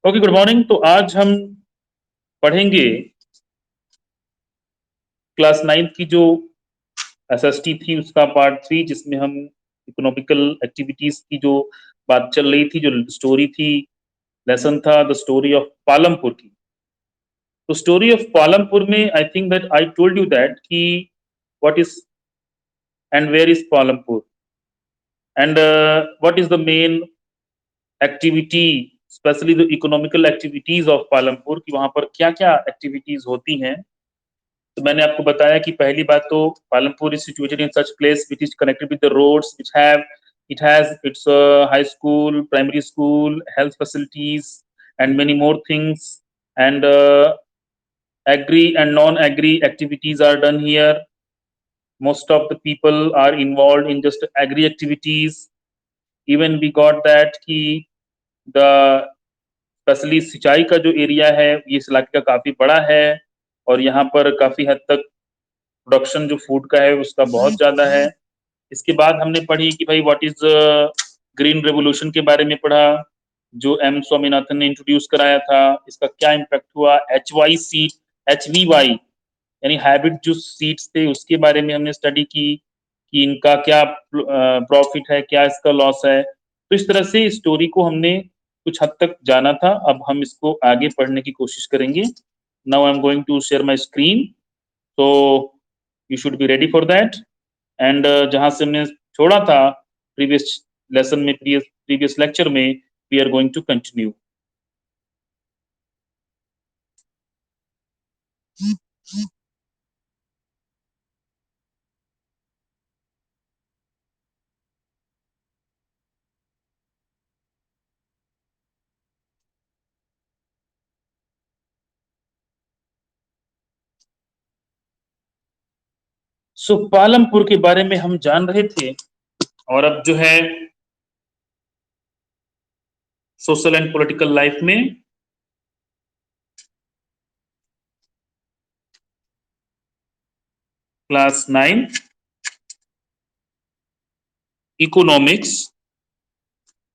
Okay, good morning. तो आज हम पढ़ेंगे क्लास 9 की जो एसएसटी थी उसका पार्ट 3, जिसमें हम इकोनॉमिकल एक्टिविटीज की जो बात चल रही थी, जो स्टोरी थी, लेसन था द स्टोरी ऑफ पालमपुर की। तो स्टोरी ऑफ पालमपुर में I think that I told you that कि what is and where is Palampur and what is the main activity, specially the economical activities of Palampur, की वहां पर क्या क्या एक्टिविटीज होती हैं। तो मैंने आपको बताया कि पहली बात तो Palampur is situated in such place which is connected with the roads which have it has its high school, primary school, health facilities and many more things, and agri and non-agri activities are done here. Most of the people are involved in just agri activities. Even we got that कि the specially सिंचाई का जो area है ये इस इलाके का काफी बड़ा है, और यहाँ पर काफी हद तक प्रोडक्शन जो फूड का है उसका बहुत ज्यादा है। इसके बाद हमने पढ़ी कि भाई व्हाट इज ग्रीन रेवोल्यूशन के बारे में पढ़ा, जो एम स्वामीनाथन ने इंट्रोड्यूस कराया था। इसका क्या इम्पैक्ट हुआ, HVY यानी हाइब्रिड जो सीड्स थे उसके बारे में हमने स्टडी की कि इनका क्या प्रॉफिट है, क्या इसका लॉस है। तो इस तरह से स्टोरी को हमने कुछ हद तक जाना था। अब हम इसको आगे पढ़ने की कोशिश करेंगे। Now I am going to share my screen, तो you should be ready for that. And जहां से हमने छोड़ा था प्रीवियस लेसन में, प्रीवियस लेक्चर में, we are going to continue. So Palampur के बारे में हम जान रहे थे, और अब जो है सोशल एंड पॉलिटिकल लाइफ में क्लास 9 इकोनॉमिक्स,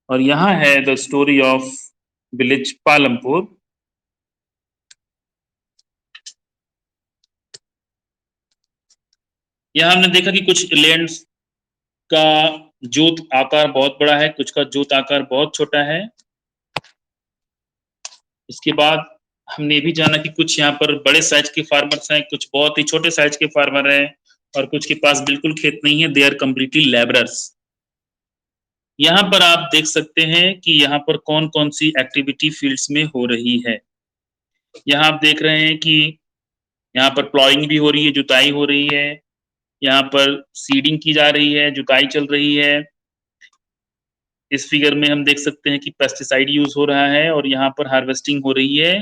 और यहां है the story of village Palampur. यहां हमने देखा कि कुछ लैंड्स का जोत आकार बहुत बड़ा है, कुछ का जोत आकार बहुत छोटा है। इसके बाद हमने भी जाना कि कुछ यहाँ पर बड़े साइज के फार्मर्स हैं, कुछ बहुत ही छोटे साइज के फार्मर हैं, और कुछ के पास बिल्कुल खेत नहीं है, दे आर कम्प्लीटली लेबरर्स। यहाँ पर आप देख सकते हैं कि यहाँ पर कौन कौन सी एक्टिविटी फील्ड्स में हो रही है। यहाँ आप देख रहे हैं कि यहाँ पर प्लॉइंग भी हो रही है, जुताई हो रही है, यहाँ पर सीडिंग की जा रही है, जुताई चल रही है। इस फिगर में हम देख सकते हैं कि पेस्टिसाइड यूज हो रहा है, और यहाँ पर हार्वेस्टिंग हो रही है।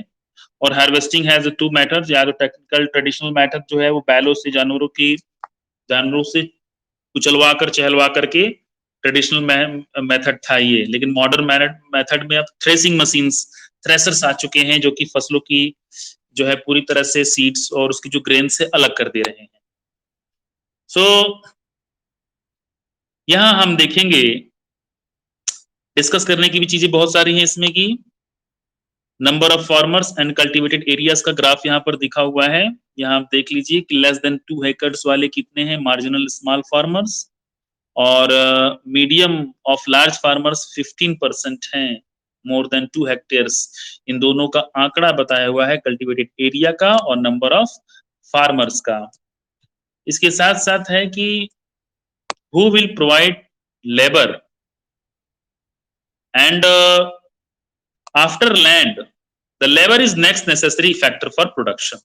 और हार्वेस्टिंग हैज टू मेथड्स, या तो टेक्निकल ट्रेडिशनल मेथड जो है वो बैलों से, जानवरों से कुचलवा कर, चहलवा करके ट्रेडिशनल मेथड था ये। लेकिन मॉडर्न मेथड में अब थ्रेसिंग मशीन्स, थ्रेसर्स आ चुके हैं, जो कि फसलों की जो है पूरी तरह से सीड्स और उसकी जो ग्रेन से अलग कर दे रहे हैं। सो यहाँ हम देखेंगे, डिस्कस करने की भी चीजें बहुत सारी हैं इसमें की। Number of farmers and cultivated areas का ग्राफ यहाँ पर दिखा हुआ है। यहाँ आप देख लीजिए कि लेस देन 2 एकर्स वाले कितने हैं, मार्जिनल स्मॉल फार्मर्स, और मीडियम ऑफ लार्ज फार्मर्स 15% हैं, मोर देन 2 हेक्टेयर्स। इन दोनों का आंकड़ा बताया हुआ है कल्टीवेटेड एरिया का और नंबर ऑफ फार्मर्स का। इसके साथ साथ है कि who will provide labour and after land the labour is next necessary factor for production.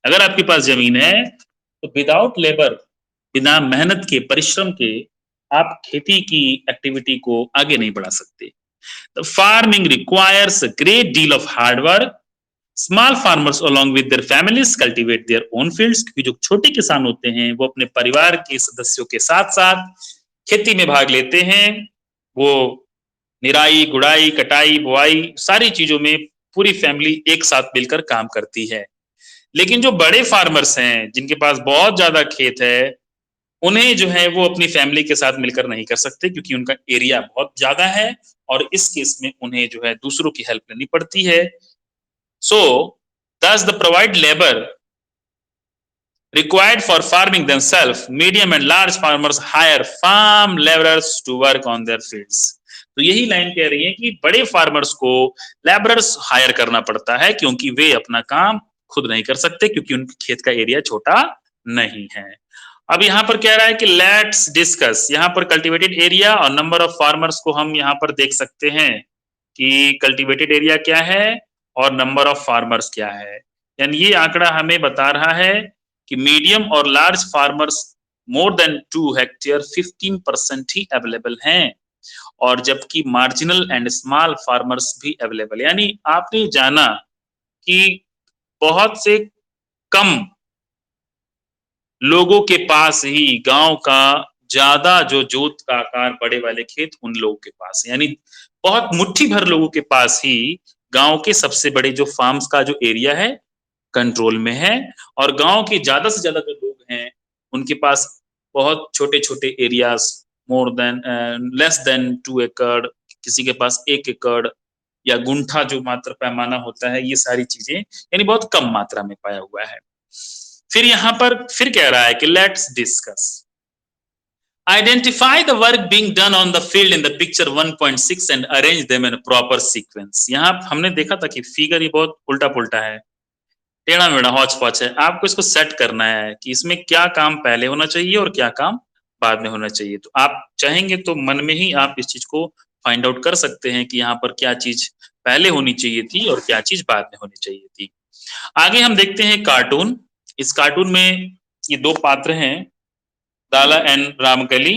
अगर आपके पास जमीन है तो विदाउट लेबर, बिना मेहनत के, परिश्रम के, आप खेती की एक्टिविटी को आगे नहीं बढ़ा सकते। The farming requires a great deal of hard work. Small farmers along with their families cultivate their own fields, क्योंकि जो छोटे किसान होते हैं वो अपने परिवार के सदस्यों के साथ साथ खेती में भाग लेते हैं। वो निराई, गुड़ाई, कटाई, बुआई, सारी चीजों में पूरी फैमिली एक साथ मिलकर काम करती है। लेकिन जो बड़े फार्मर्स हैं, जिनके पास बहुत ज्यादा खेत है, उन्हें जो है वो अपनी फैमिली के साथ मिलकर नहीं कर सकते, क्योंकि उनका एरिया बहुत ज्यादा है और इस केस में उन्हें जो है दूसरों की हेल्प लेनी पड़ती है। सो thus the provide labor required for farming themselves, medium and large farmers hire farm laborers to work on their fields. तो यही लाइन कह रही है कि बड़े फार्मर्स को लेबरर्स हायर करना पड़ता है क्योंकि वे अपना काम खुद नहीं कर सकते, क्योंकि उनके खेत का एरिया छोटा नहीं है। अब यहाँ पर कह रहा है कि लेट्स डिस्कस, यहाँ पर कल्टीवेटेड एरिया और नंबर ऑफ फार्मर्स को हम यहाँ पर देख सकते हैं कि कल्टीवेटेड एरिया क्या है और नंबर ऑफ फार्मर्स क्या है। यानी ये आंकड़ा हमें बता रहा है कि मीडियम और large farmers more than 2 hectare 15% ही अवेलेबल हैं, और जबकि मार्जिनल एंड स्मॉल फार्मर्स भी अवेलेबल। यानी आपने जाना कि बहुत से कम लोगों के पास ही गांव का ज्यादा जो जोत का आकार बड़े वाले खेत उन लोगों के पास है। यानी बहुत मुट्ठी भर लोगों के पास ही गांव के सबसे बड़े जो फार्म्स का जो एरिया है कंट्रोल में है, और गांव के ज्यादा से ज्यादा जो लोग हैं उनके पास बहुत छोटे छोटे areas, more than less than 2 एकड़, किसी के पास 1 एकड़ या गुंठा जो मात्र पैमाना होता है, ये सारी चीजें यानी बहुत कम मात्रा में पाया हुआ है। फिर यहां पर फिर कह रहा है कि let's discuss identify the work being done on the field in the picture 1.6 and arrange them in proper sequence. यहां हमने देखा था कि फिगर ये बहुत उल्टा पुल्टा है, टेढ़ा मेढ़ा हौच पौच है। आपको इसको सेट करना है कि इसमें क्या काम पहले होना चाहिए और क्या काम बाद में होना चाहिए। तो आप चाहेंगे तो मन में ही आप इस चीज को फाइंड आउट कर सकते हैं कि यहाँ पर क्या चीज पहले होनी चाहिए थी और क्या चीज बाद में होनी चाहिए थी। आगे हम देखते हैं कार्टून। इस कार्टून में ये 2 पात्र हैं, दाला एंड रामकली।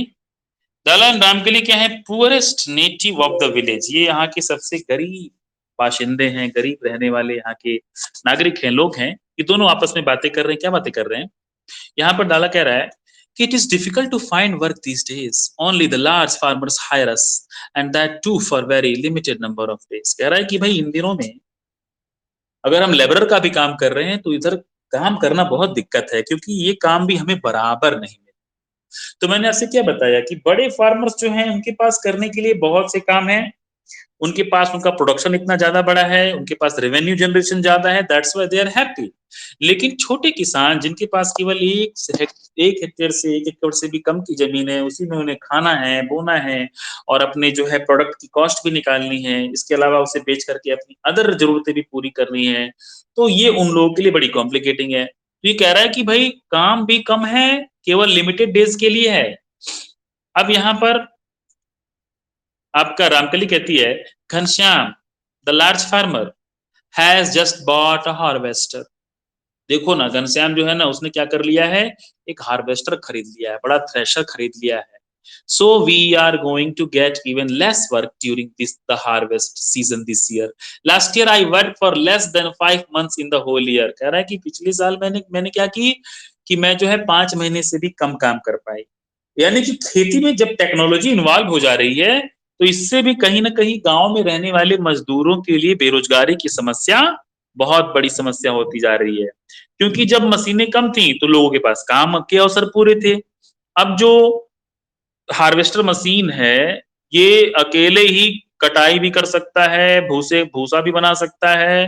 दाला एंड रामकली क्या है? Poorest native of the village. ये यहाँ के सबसे गरीब बाशिंदे हैं, गरीब रहने वाले यहाँ के नागरिक हैं, लोग हैं। ये दोनों आपस में बातें कर रहे हैं। क्या बातें कर रहे हैं? यहाँ पर दाला कह रहा है कि it is difficult to find work these days, only the large farmers hire us and that too for very limited number of days. कह रहा है कि भाई इन दिनों में अगर हम लेबरर का भी काम कर रहे हैं तो इधर काम करना बहुत दिक्कत है, क्योंकि ये काम भी हमें बराबर नहीं मिलता। तो मैंने आपसे क्या बताया कि बड़े फार्मर्स जो हैं उनके पास करने के लिए बहुत से काम हैं, उनके पास उनका प्रोडक्शन इतना ज्यादा बड़ा है, उनके पास रेवेन्यू जनरेशन ज्यादा है, that's why they are happy. लेकिन छोटे किसान जिनके पास केवल 1 हेक्टेयर से 1 एकड़ से भी कम की जमीन है, उसी में उन्हें खाना है, बोना है और अपने जो है प्रोडक्ट की कॉस्ट भी निकालनी है, इसके अलावा उसे बेच करके अपनी अदर जरूरतें भी पूरी करनी है, तो ये उन लोगों के लिए बड़ी कॉम्प्लिकेटिंग है। तो ये कह रहा है कि भाई काम भी कम है, केवल लिमिटेड डेज के लिए है। अब यहाँ पर आपका रामकली कहती है, Ghanshyam the large farmer has just bought a harvester. देखो ना, घनश्याम जो है ना उसने क्या कर लिया है, एक हार्वेस्टर खरीद लिया है, बड़ा थ्रेशर खरीद लिया है। So we are going to get even less work during this the harvest season this year. Last year I work for less than 5 months in the whole year. कह रहा है कि पिछले साल मैंने क्या की कि मैं जो है 5 महीने से भी कम काम कर पाई। यानी कि खेती में जब टेक्नोलॉजी इन्वॉल्व हो जा रही है तो इससे भी कहीं ना कहीं गांव में रहने वाले मजदूरों के लिए बेरोजगारी की समस्या बहुत बड़ी समस्या होती जा रही है, क्योंकि जब मशीनें कम थी तो लोगों के पास काम के अवसर पूरे थे। अब जो हार्वेस्टर मशीन है ये अकेले ही कटाई भी कर सकता है, भूसा भी बना सकता है,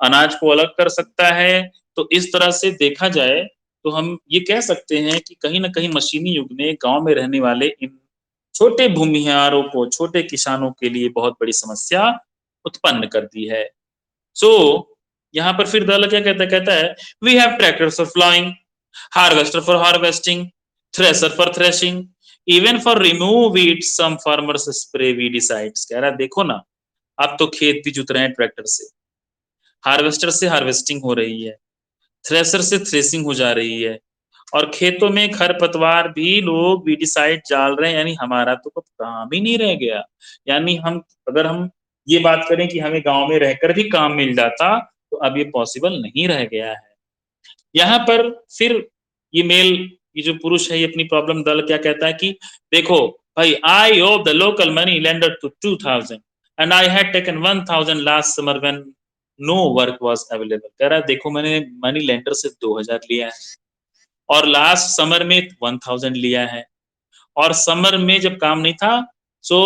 अनाज को अलग कर सकता है। तो इस तरह से देखा जाए तो हम ये कह सकते हैं कि कहीं ना कहीं मशीनी युग ने गांव में रहने वाले इन छोटे भूमिहारों को, छोटे किसानों के लिए बहुत बड़ी समस्या उत्पन्न कर दी है। सो यहाँ पर फिर दल क्या कहता है, we have tractors for flying, harvester for harvesting, thresher for threshing, even for remove it some farmers spray weedicides. कह रहा है देखो ना, अब तो खेत भी जुत रहे हैं ट्रैक्टर से, हार्वेस्टर से हार्वेस्टिंग हो रही है, थ्रेशर से थ्रेसिंग हो जा रही है, और खेतों में खरपतवार भी लोग वीडिसाइड डाल रहे हैं। यानी हमारा तो कुछ काम ही नहीं रह गया। यानी अगर हम ये बात करें कि हमें गांव में रहकर भी काम मिल जाता तो अब ये पॉसिबल नहीं रह गया है। यहाँ पर फिर ये जो पुरुष है ये अपनी प्रॉब्लम दल क्या कहता है कि देखो भाई, I owe the local money lender to 2000 and I had taken 1000 last summer when no work was available. कह रहा है देखो मैंने मनी लेंडर से 2000 लिया है और लास्ट समर में 1000 लिया है, और समर में जब काम नहीं था so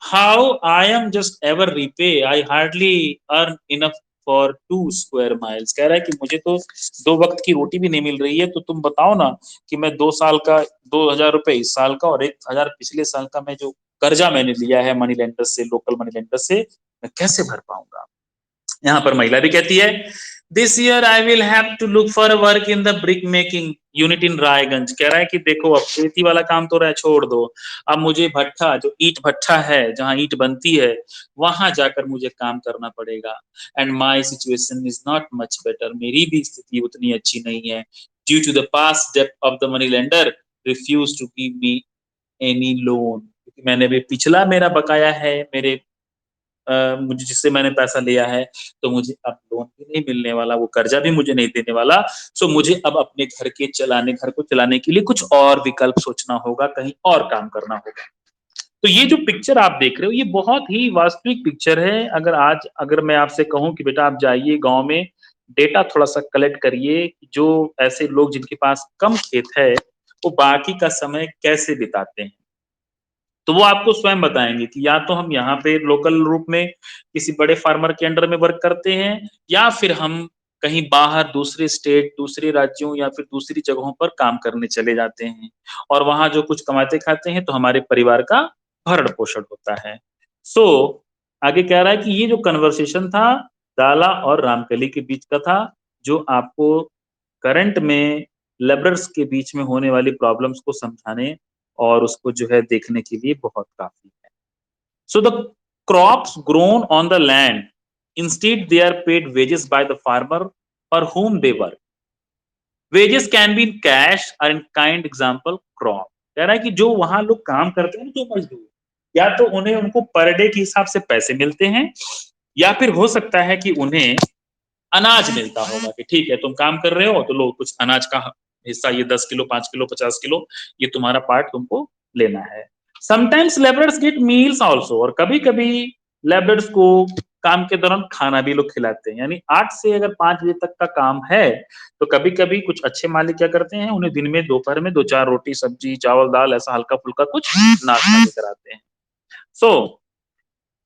how I am just ever repay, I hardly earn enough for 2 square miles. कह रहा है कि मुझे तो 2 वक्त की रोटी भी नहीं मिल रही है, तो तुम बताओ ना कि मैं 2 साल का 2,000 रुपए इस साल का और 1,000 पिछले साल का मैं जो कर्जा मैंने लिया है मनी लेंडर से, लोकल मनी लेंडर से, मैं कैसे भर पाऊंगा। यहाँ पर महिला भी कहती है, this year I will have to look for work in the brick making unit in Raiganj. कह रहा है कि देखो अब खेती वाला काम तो रह छोड़ दो, अब मुझे भट्ठा, जो ईट भट्ठा है जहाँ ईट बनती है, वहां जाकर मुझे काम करना पड़ेगा। And my situation is not much better, मेरी भी स्थिति उतनी अच्छी नहीं है। Due to the past depth of the money lender refuse to give me any loan, क्योंकि मैंने भी पिछला मेरा बकाया है, मेरे मुझे जिससे मैंने पैसा लिया है, तो मुझे अब लोन भी नहीं मिलने वाला, वो कर्जा भी मुझे नहीं देने वाला। सो मुझे अब अपने घर को चलाने के लिए कुछ और विकल्प सोचना होगा, कहीं और काम करना होगा। तो ये जो पिक्चर आप देख रहे हो, ये बहुत ही वास्तविक पिक्चर है। अगर मैं आपसे कहूं कि बेटा आप जाइए गांव में, डेटा थोड़ा सा कलेक्ट करिए, जो ऐसे लोग जिनके पास कम खेत है, वो बाकी का समय कैसे बिताते हैं, तो वो आपको स्वयं बताएंगे कि या तो हम यहाँ पे लोकल रूप में किसी बड़े फार्मर के अंडर में वर्क करते हैं, या फिर हम कहीं बाहर दूसरे स्टेट, दूसरे राज्यों या फिर दूसरी जगहों पर काम करने चले जाते हैं, और वहां जो कुछ कमाते खाते हैं तो हमारे परिवार का भरण पोषण होता है। सो आगे कह रहा है कि ये जो कन्वर्सेशन था दाला और रामकली के बीच का था, जो आपको करंट में लेबरर्स के बीच में होने वाली प्रॉब्लम्स को समझाने और उसको जो है देखने के लिए बहुत काफी है। So the crops grown on the land, instead they are paid wages by the farmer for whom they work. Wages can be in cash or in kind, example crop. कह रहा है कि जो वहां लोग काम करते हैं, जो मजदूर, या तो उन्हें उनको पर डे के हिसाब से पैसे मिलते हैं, या फिर हो सकता है कि उन्हें अनाज मिलता होगा कि ठीक है तुम काम कर रहे हो तो लो कुछ अनाज का हिस्सा, ये 10 किलो, 5 किलो, 50 किलो, ये तुम्हारा पार्ट तुमको लेना है। Sometimes labourers get meals also, और कभी कभी लेबरर्स को काम के दौरान खाना भी लोग खिलाते हैं। यानी 8 से अगर 5 बजे तक का काम है, तो कभी कभी कुछ अच्छे मालिक क्या करते हैं, उन्हें दिन में दोपहर में 2-4 रोटी, सब्जी, चावल, दाल, ऐसा हल्का फुल्का कुछ नाश्ता भी कराते हैं। सो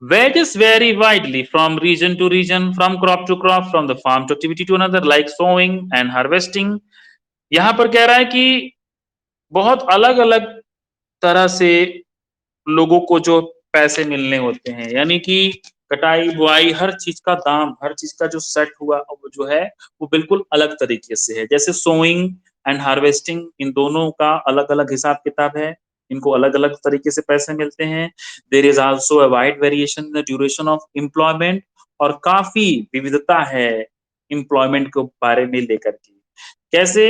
wages vary widely from region to region, from crop to crop, from the farm to activity to another, like sowing and harvesting. यहाँ पर कह रहा है कि बहुत अलग अलग तरह से लोगों को जो पैसे मिलने होते हैं, यानी कि कटाई बुआई हर चीज का दाम, हर चीज का जो सेट हुआ वो जो है वो बिल्कुल अलग तरीके से है। जैसे सोइंग एंड हार्वेस्टिंग, इन दोनों का अलग अलग हिसाब किताब है, इनको अलग अलग तरीके से पैसे मिलते हैं। There is also a wide variation in the duration of employment, और काफी विविधता है एम्प्लॉयमेंट के बारे में लेकर के। कैसे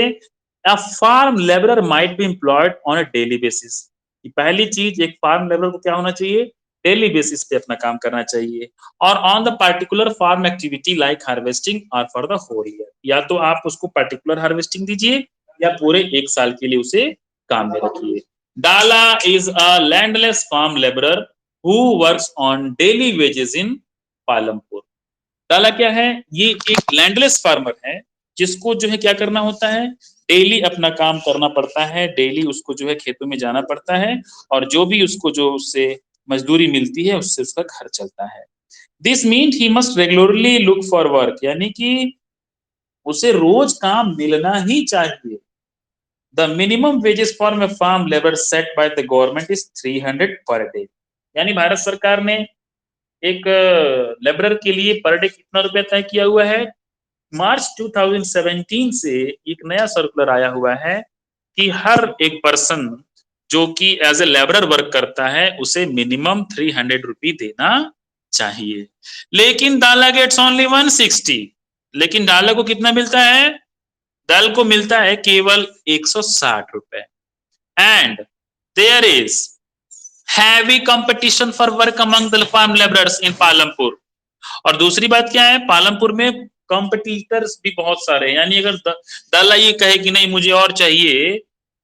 a farm labourer might be employed on a daily basis, पहली चीज एक फार्म लेबर को क्या होना चाहिए, डेली बेसिस पे अपना काम करना चाहिए, और on the particular farm activity like harvesting or for the whole year, या तो आप उसको पर्टिकुलर हार्वेस्टिंग दीजिए या पूरे 1 साल के लिए उसे काम में रखिए। Dala is a landless farm labourer who works on daily wages in Palampur. Dala क्या है, ये एक लैंडलेस फार्मर है जिसको जो है क्या करना होता है, डेली अपना काम करना पड़ता है, डेली उसको जो है खेतों में जाना पड़ता है, और जो भी उसको जो उससे मजदूरी मिलती है उससे उसका घर चलता है। This mean he must regularly look for work, यानी कि उसे रोज काम मिलना ही चाहिए। The minimum wages for a farm labour set by the government is 300 per day. यानी भारत सरकार ने एक लेबरर के लिए पर डे कितना रुपया तय किया हुआ है। मार्च 2017 से एक नया सर्कुलर आया हुआ है कि हर एक पर्सन जो कि एज ए लेबरर वर्क करता है उसे मिनिमम 300 रुपी देना चाहिए। लेकिन डाला गेट्स ओनली 160, लेकिन डाला को कितना मिलता है, दल को मिलता है केवल 160 रुपए। And there is heavy competition for work among the farm labourers in Palampur. और दूसरी बात क्या है, पालमपुर में कॉम्पिटिटर्स भी बहुत सारे हैं। यानी अगर दाला ये कहे कि नहीं मुझे और चाहिए,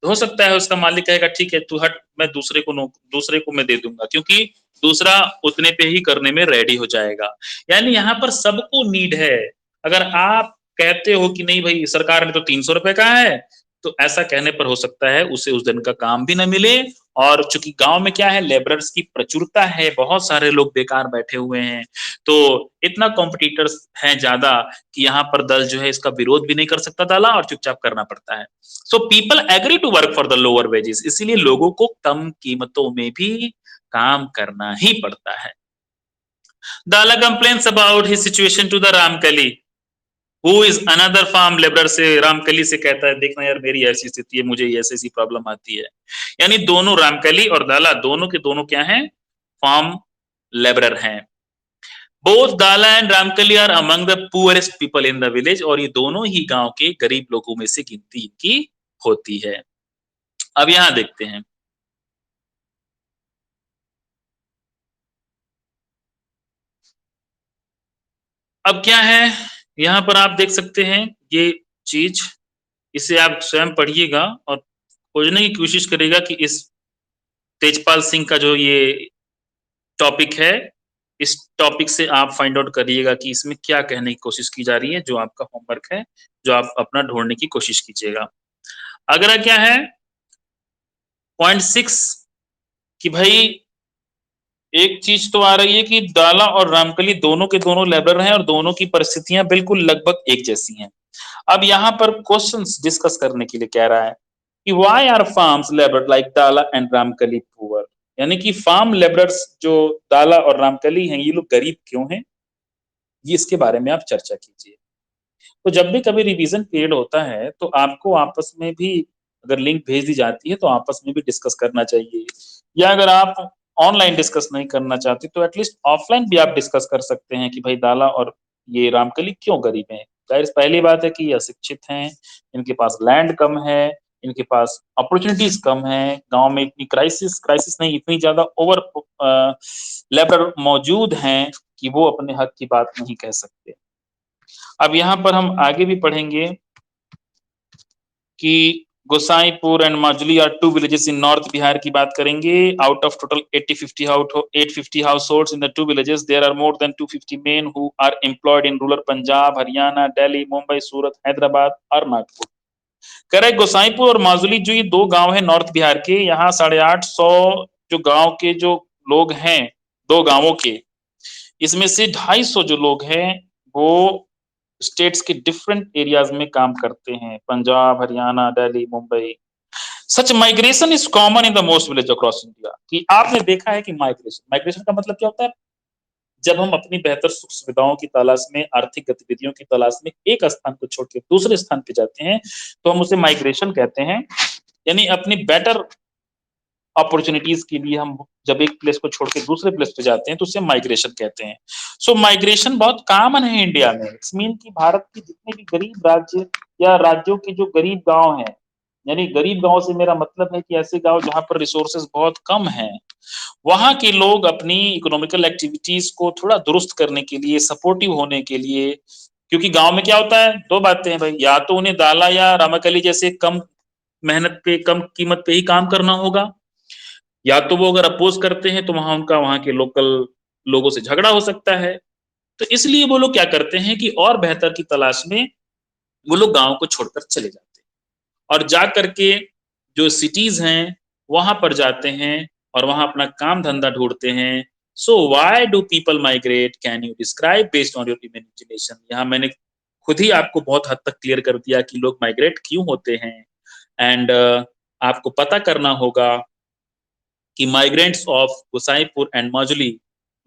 तो हो सकता है उसका मालिक कहेगा ठीक है तू हट, मैं दूसरे को मैं दे दूंगा, क्योंकि दूसरा उतने पे ही करने में रेडी हो जाएगा। यानी यहाँ पर सबको नीड है। अगर आप कहते हो कि नहीं भाई सरकार ने तो 300 रुपए कहा है, तो ऐसा कहने पर हो सकता है उसे उस दिन का काम भी ना मिले, और चूंकि गांव में क्या है, लेबरर्स की प्रचुरता है, बहुत सारे लोग बेकार बैठे हुए हैं, तो इतना कॉम्पिटिटर्स हैं ज्यादा कि यहाँ पर दल जो है इसका विरोध भी नहीं कर सकता दाला, और चुपचाप करना पड़ता है। So people agree to work for the lower wages, इसीलिए लोगों को कम कीमतों में भी काम करना ही पड़ता है। Dala complains about his situation to the Ramkali, who is another farm labour, से रामकली से कहता है देखना यार मेरी ऐसी स्थिति है, मुझे ऐसी ऐसी प्रॉब्लम आती है। यानी दोनों रामकली और दाला दोनों के दोनों क्या हैं, फार्म लेबरर हैं। Both Dala and Ramkali are among the poorest people in the village, और ये दोनों ही गांव के गरीब लोगों में से गिनती इनकी होती है। अब यहां देखते हैं, अब क्या है, यहां पर आप देख सकते हैं ये चीज, इसे आप स्वयं पढ़िएगा और खोजने की कोशिश करेगा कि इस तेजपाल सिंह का जो ये टॉपिक है, इस टॉपिक से आप फाइंड आउट करिएगा कि इसमें क्या कहने की कोशिश की जा रही है, जो आपका होमवर्क है, जो आप अपना ढूंढने की कोशिश कीजिएगा। अगला क्या है, पॉइंट 6, कि भाई एक चीज तो आ रही है कि दाला और रामकली दोनों के दोनों लेबर हैं और दोनों की परिस्थितियां बिल्कुल लगभग एक जैसी हैं। अब यहाँ पर क्वेश्चंस डिस्कस करने के लिए कह रहा है कि why are farms labour like Dala and Ramkali poor, यानी कि फार्म लेबरर्स जो दाला और रामकली हैं ये लोग गरीब क्यों हैं, ये इसके बारे में आप चर्चा कीजिए। तो जब भी कभी रिवीजन पीरियड होता है तो आपको आपस में भी अगर लिंक भेज दी जाती है तो आपस में भी डिस्कस करना चाहिए, या अगर आप ऑनलाइन डिस्कस नहीं करना चाहते तो एटलीस्ट ऑफलाइन भी आप डिस्कस कर सकते हैं कि भाई दाला और ये रामकली क्यों गरीब हैं। जाहिर पहली बात है कि ये अशिक्षित हैं, इनके पास लैंड कम है, इनके पास अपॉर्चुनिटीज कम है, गांव में इतनी क्राइसिस क्राइसिस नहीं, इतनी ज्यादा ओवर लेबर मौजूद हैं कि वो अपने हक की बात नहीं कह सकते। अब यहाँ पर हम आगे भी पढ़ेंगे कि Gosaipur and Majuli are two villages in north Bihar की बात करेंगे। Out of total 850 households in the two villages there are more than 250 men who are employed in rural Punjab, Haryana, Delhi, Mumbai, Surat, Hyderabad और नागपुर। करेक्ट, गोसाईपुर और माजुली जो ये दो गांव है नॉर्थ बिहार के, यहाँ 850 जो गांव के जो लोग हैं, दो गांवों के, इसमें से 250 जो लोग हैं वो स्टेट्स के डिफरेंट एरियाज में काम करते हैं, Punjab, Haryana, Delhi, Mumbai. Such migration is common in the most village across India, कि आपने देखा है कि माइग्रेशन, माइग्रेशन का मतलब क्या होता है, जब हम अपनी बेहतर सुख सुविधाओं की तलाश में, आर्थिक गतिविधियों की तलाश में एक स्थान को छोड़ के दूसरे स्थान पे जाते हैं तो हम उसे माइग्रेशन कहते हैं। यानी अपनी बेटर अपॉर्चुनिटीज के लिए हम जब एक प्लेस को छोड़ के दूसरे प्लेस पे जाते हैं तो उसे माइग्रेशन कहते हैं। सो माइग्रेशन बहुत कॉमन है इंडिया में। इट्स मीन कि भारत के जितने भी गरीब राज्य या राज्यों के जो गरीब गांव हैं, यानी गरीब गांव से मेरा मतलब है कि ऐसे गांव जहां पर रिसोर्सेज बहुत कम हैं, वहां के लोग अपनी इकोनॉमिकल एक्टिविटीज को थोड़ा दुरुस्त करने के लिए, सपोर्टिव होने के लिए, क्योंकि गांव में क्या होता है, दो बातें हैं भाई, या तो उन्हें दाला या रामाकली जैसे कम मेहनत पे, कम कीमत पे ही काम करना होगा, या तो वो अगर अपोज करते हैं तो वहां उनका वहां के लोकल लोगों से झगड़ा हो सकता है। तो इसलिए वो लोग क्या करते हैं कि और बेहतर की तलाश में वो लोग गांव को छोड़कर चले जाते हैं और जा करके जो सिटीज हैं वहां पर जाते हैं और वहां अपना काम धंधा ढूंढते हैं। So why do people migrate, can you describe based on your imagination. यहाँ मैंने खुद ही आपको बहुत हद तक क्लियर कर दिया कि लोग माइग्रेट क्यों होते हैं। एंड आपको पता करना होगा कि migrants of Gosaipur and Majuli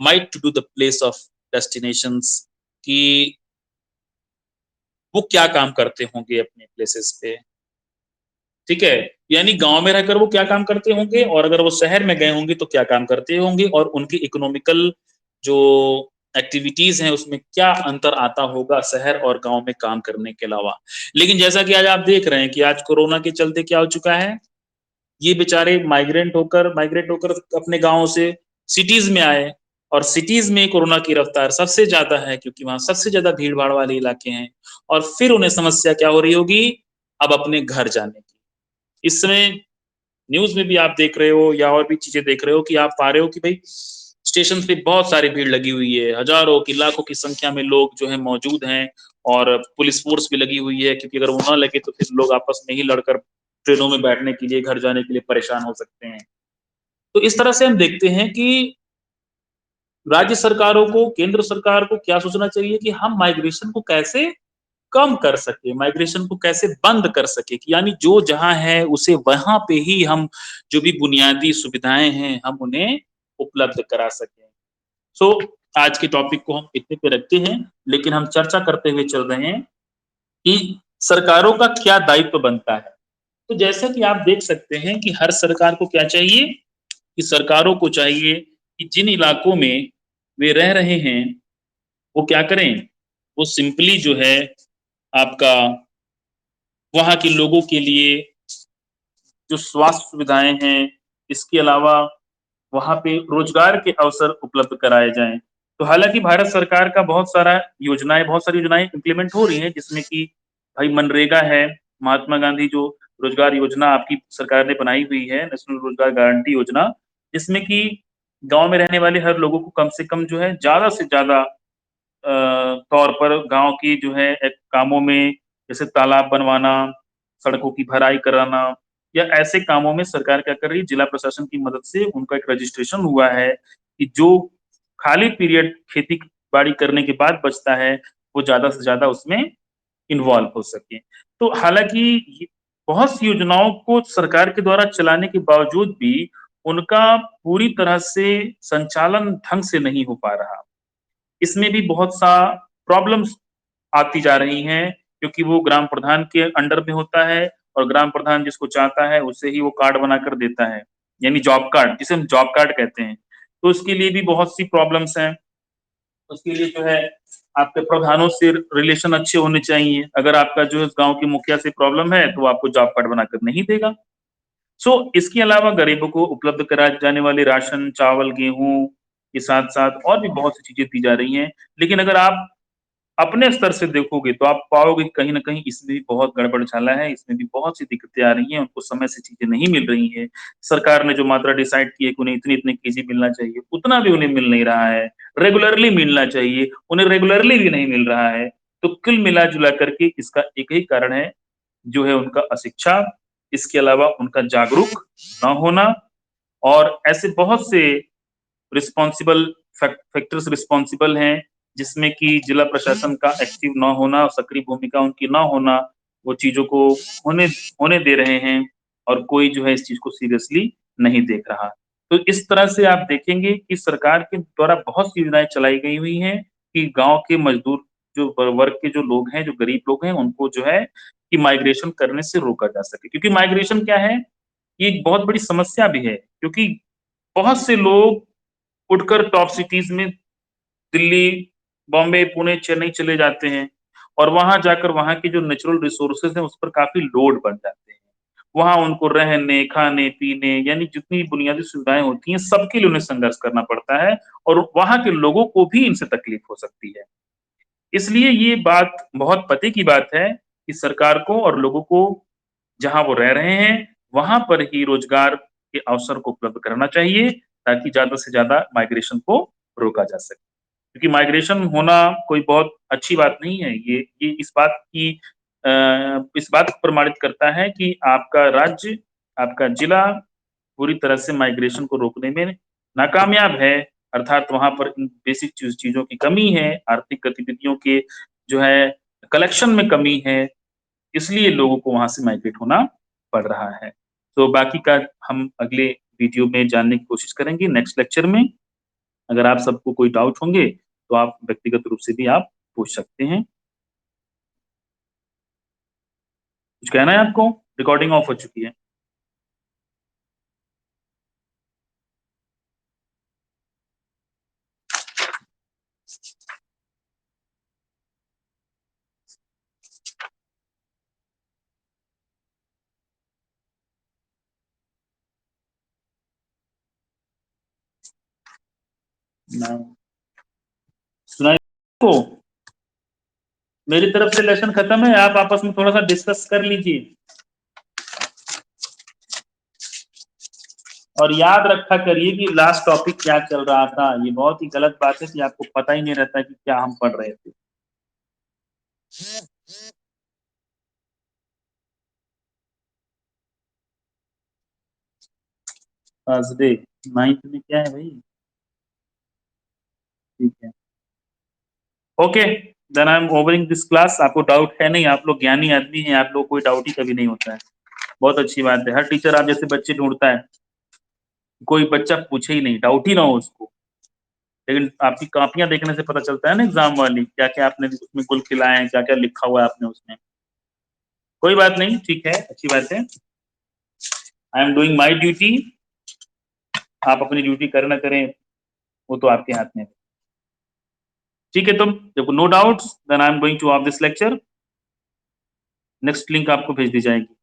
might to do the place of destinations, कि वो क्या काम करते होंगे अपने प्लेसेस पे, ठीक है, यानी गांव में रहकर वो क्या काम करते होंगे और अगर वो शहर में गए होंगे तो क्या काम करते होंगे, और उनकी इकोनॉमिकल जो एक्टिविटीज हैं उसमें क्या अंतर आता होगा शहर और गांव में काम करने के अलावा। लेकिन जैसा कि आज आप देख रहे हैं कि आज कोरोना के चलते क्या हो चुका है, ये बेचारे माइग्रेट होकर अपने गांव से सिटीज में आए, और सिटीज में कोरोना की रफ्तार सबसे ज्यादा है क्योंकि वहां सबसे ज्यादा भीड़ भाड़ वाले इलाके हैं, और फिर उन्हें समस्या क्या हो रही होगी, अब अपने घर जाने की। इस समय न्यूज में भी आप देख रहे हो या और भी चीजें देख रहे हो कि आप पा रहे हो कि भाई स्टेशन पे बहुत सारी भीड़ लगी हुई है, हजारों की लाखों की संख्या में लोग जो है मौजूद हैं और पुलिस फोर्स भी लगी हुई है, क्योंकि अगर वो ना लगे तो फिर लोग आपस में ही लड़कर ट्रेनों में बैठने के लिए, घर जाने के लिए परेशान हो सकते हैं। तो इस तरह से हम देखते हैं कि राज्य सरकारों को, केंद्र सरकार को क्या सोचना चाहिए कि हम माइग्रेशन को कैसे कम कर सके, माइग्रेशन को कैसे बंद कर सके, कि यानी जो जहाँ है उसे वहां पे ही हम जो भी बुनियादी सुविधाएं हैं हम उन्हें उपलब्ध करा सकें। सो आज के टॉपिक को हम इतने पे रखते हैं, लेकिन हम चर्चा करते हुए चल रहे हैं कि सरकारों का क्या दायित्व बनता है। तो जैसा कि आप देख सकते हैं कि हर सरकार को क्या चाहिए, कि सरकारों को चाहिए कि जिन इलाकों में वे रह रहे हैं वो क्या करें, वो सिंपली जो है आपका वहाँ के लोगों के लिए जो स्वास्थ्य सुविधाएं हैं, इसके अलावा वहाँ पे रोजगार के अवसर उपलब्ध कराए जाएं। तो हालांकि भारत सरकार का बहुत सारी योजनाएं इम्प्लीमेंट हो रही हैं, जिसमें कि भाई मनरेगा है, महात्मा गांधी जो रोजगार योजना आपकी सरकार ने बनाई हुई है, नेशनल रोजगार गारंटी योजना, जिसमें कि गांव में रहने वाले हर लोगों को कम से कम जो है ज्यादा से ज्यादा तौर पर गांव की जो है एक कामों में, जैसे तालाब बनवाना, सड़कों की भराई कराना, या ऐसे कामों में सरकार क्या कर रही है, जिला प्रशासन की मदद से उनका एक रजिस्ट्रेशन हुआ है कि जो खाली पीरियड खेती बाड़ी करने के बाद बचता है वो ज्यादा से ज्यादा उसमें इन्वॉल्व हो सके। तो हालांकि बहुत सी योजनाओं को सरकार के द्वारा चलाने के बावजूद भी उनका पूरी तरह से संचालन ढंग से नहीं हो पा रहा। इसमें भी बहुत सा प्रॉब्लम्स आती जा रही हैं, क्योंकि वो ग्राम प्रधान के अंडर में होता है और ग्राम प्रधान जिसको चाहता है उसे ही वो कार्ड बनाकर देता है, यानी जॉब कार्ड, जिसे हम जॉब कार्ड कहते हैं। तो उसके लिए भी बहुत सी प्रॉब्लम्स हैं। उसके लिए जो है आपके प्रधानों से रिलेशन अच्छे होने चाहिए। अगर आपका जो है गांव के मुखिया से प्रॉब्लम है तो वो आपको जॉब कार्ड बनाकर नहीं देगा। इसके अलावा गरीबों को उपलब्ध कराए जाने वाले राशन, चावल, गेहूं के साथ साथ और भी बहुत सी चीजें दी जा रही हैं। लेकिन अगर आप अपने स्तर से देखोगे तो आप पाओगे कि कहीं न कहीं इसमें भी बहुत गड़बड़-झाला है, इसमें भी बहुत सी दिक्कतें आ रही हैं, उनको समय से चीज़ें नहीं मिल रही हैं। सरकार ने जो मात्रा डिसाइड की है कि उन्हें इतने-इतने केजी मिलना चाहिए, उतना भी उन्हें मिल नहीं रहा है। रेगुलरली मिलना चाहिए, उन्हें रेगुलरली भी नहीं मिल रहा है। तो कुल मिला-जुला करके इसका एक ही कारण है, जो है उनका अशिक्षा, इसके अलावा उनका जागरूक ना होना, और ऐसे बहुत से रिस्पॉन्सिबल फैक्टर्स रिस्पॉन्सिबल हैं, जिसमें कि जिला प्रशासन का एक्टिव ना होना, सक्रिय भूमिका उनकी ना होना, वो चीजों को होने होने दे रहे हैं और कोई जो है इस चीज को सीरियसली नहीं देख रहा। तो इस तरह से आप देखेंगे कि सरकार के द्वारा बहुत सी योजनाएं चलाई गई हुई हैं कि गांव के मजदूर जो वर्ग के जो लोग हैं, जो गरीब लोग हैं, उनको जो है कि माइग्रेशन करने से रोका जा सके, क्योंकि माइग्रेशन क्या है, ये एक बहुत बड़ी समस्या भी है, क्योंकि बहुत से लोग उठकर टॉप सिटीज में दिल्ली, बॉम्बे, पुणे, चेन्नई चले जाते हैं और वहां जाकर वहां के जो नेचुरल रिसोर्सेज हैं उस पर काफी लोड बढ़ जाते हैं। वहां उनको रहने, खाने, पीने, यानी जितनी बुनियादी सुविधाएं होती हैं सबके लिए उन्हें संघर्ष करना पड़ता है और वहां के लोगों को भी इनसे तकलीफ हो सकती है। इसलिए ये बात बहुत पते की बात है कि सरकार को और लोगों को जहाँ वो रह रहे हैं, वहाँ पर ही रोजगार के अवसर को उपलब्ध कराना चाहिए, ताकि ज़्यादा से ज़्यादा माइग्रेशन को रोका जा सके। क्योंकि माइग्रेशन होना कोई बहुत अच्छी बात नहीं है। ये इस बात को प्रमाणित करता है कि आपका राज्य, आपका जिला पूरी तरह से माइग्रेशन को रोकने में नाकामयाब है, अर्थात वहाँ पर इन बेसिक चीज़ों की कमी है, आर्थिक गतिविधियों के जो है कलेक्शन में कमी है, इसलिए लोगों को वहाँ से माइग्रेट होना पड़ रहा है। तो बाकी का हम अगले वीडियो में जानने की कोशिश करेंगे, नेक्स्ट लेक्चर में। अगर आप सबको कोई डाउट होंगे, तो आप व्यक्तिगत रूप से भी आप पूछ सकते हैं। कुछ कहना है आपको? रिकॉर्डिंग ऑफ हो चुकी है। ना सुनाई को मेरी तरफ से लेसन खत्म है, आप आपस में थोड़ा सा डिस्कस कर लीजिए। और याद रखा करिए कि लास्ट टॉपिक क्या चल रहा था। ये बहुत ही गलत बात है कि आपको पता ही नहीं रहता कि क्या हम पढ़ रहे थे। थर्सडे 9th में क्या है भाई? ठीक है, okay, then I am overing this class. आपको डाउट है नहीं, आप लोग ज्ञानी आदमी हैं, आप लोग कोई डाउट ही कभी नहीं होता है। बहुत अच्छी बात है, हर टीचर आप जैसे बच्चे ढूंढता है, कोई बच्चा पूछे ही नहीं, डाउट ही ना हो उसको। लेकिन आपकी कॉपियां देखने से पता चलता है ना एग्जाम वाली, क्या क्या आपने उसमें कुल खिलाए हैं, क्या क्या लिखा हुआ है आपने उसमें। कोई बात नहीं, ठीक है, अच्छी बात है। I am doing my duty. आप अपनी ड्यूटी करें ना करें वो तो आपके हाथ में है। ठीक है, तुम देखो, no doubts, then I am going to off this lecture. Next link आपको भेज दी जाएगी।